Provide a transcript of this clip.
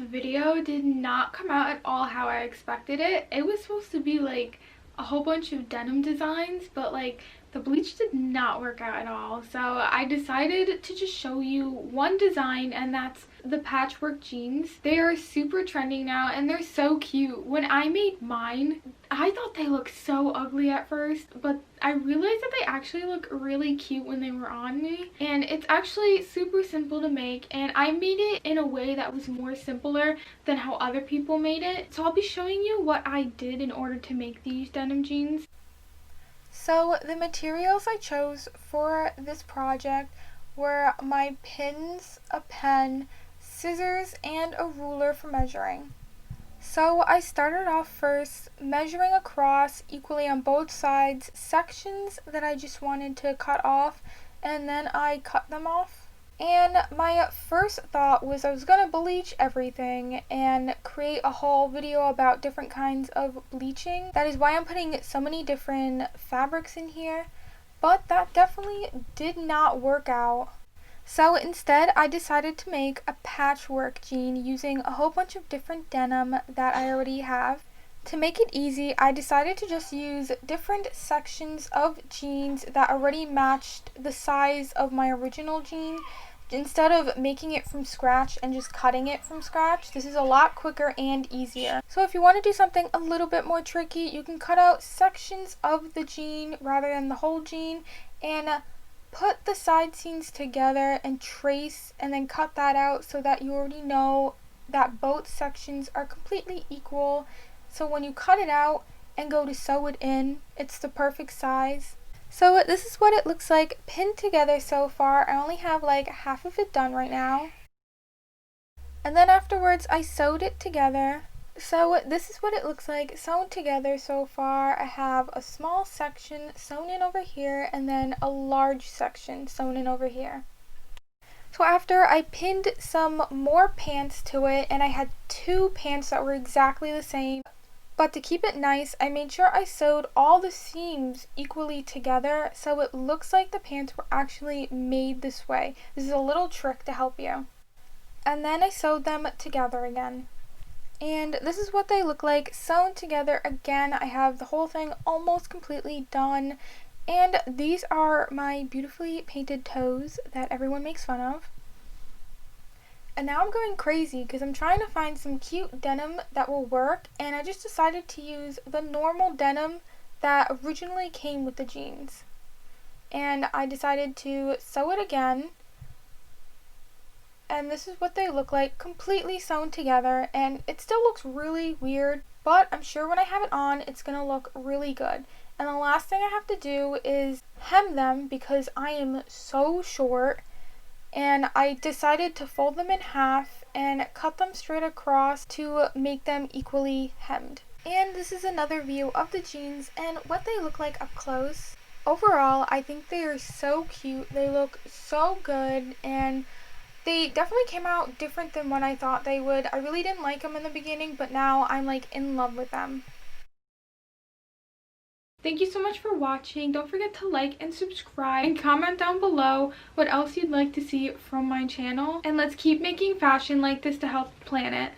video did not come out at all how I expected it. It was supposed to be like a whole bunch of denim designs, but like the bleach did not work out at all. So I decided to just show you one design, and that's the patchwork jeans. They are super trending now and they're so cute. When I made mine, I thought they looked so ugly at first, but I realized that they actually look really cute when they were on me. And it's actually super simple to make, and I made it in a way that was more simpler than how other people made it. So I'll be showing you what I did in order to make these denim jeans. So the materials I chose for this project were my pins, a pen, scissors, and a ruler for measuring. So I started off first measuring across equally on both sides sections that I just wanted to cut off, and then I cut them off. And my first thought was I was going to bleach everything and create a whole video about different kinds of bleaching. That is why I'm putting so many different fabrics in here, but that definitely did not work out. So instead, I decided to make a patchwork jean using a whole bunch of different denim that I already have. To make it easy, I decided to just use different sections of jeans that already matched the size of my original jean, instead of making it from scratch and just cutting it from scratch. This is a lot quicker and easier. So if you want to do something a little bit more tricky, you can cut out sections of the jean rather than the whole jean, and put the side seams together and trace, and then cut that out so that you already know that both sections are completely equal. So when you cut it out and go to sew it in, it's the perfect size. So this is what it looks like pinned together so far. I only have like half of it done right now. And then afterwards I sewed it together. So this is what it looks like sewn together so far. I have a small section sewn in over here, and then a large section sewn in over here. So after I pinned some more pants to it, and I had two pants that were exactly the same, but to keep it nice, I made sure I sewed all the seams equally together so it looks like the pants were actually made this way. This is a little trick to help you. And then I sewed them together again. And this is what they look like sewn together again. I have the whole thing almost completely done. And these are my beautifully painted toes that everyone makes fun of. And now I'm going crazy because I'm trying to find some cute denim that will work, and I just decided to use the normal denim that originally came with the jeans. And I decided to sew it again, and this is what they look like completely sewn together, and it still looks really weird, but I'm sure when I have it on it's gonna look really good. And the last thing I have to do is hem them because I am so short. And I decided to fold them in half and cut them straight across to make them equally hemmed. And this is another view of the jeans and what they look like up close. Overall, I think they are so cute. They look so good, and they definitely came out different than what I thought they would. I really didn't like them in the beginning, but now I'm like in love with them. Thank you so much for watching. Don't forget to like and subscribe, and comment down below what else you'd like to see from my channel. And let's keep making fashion like this to help the planet.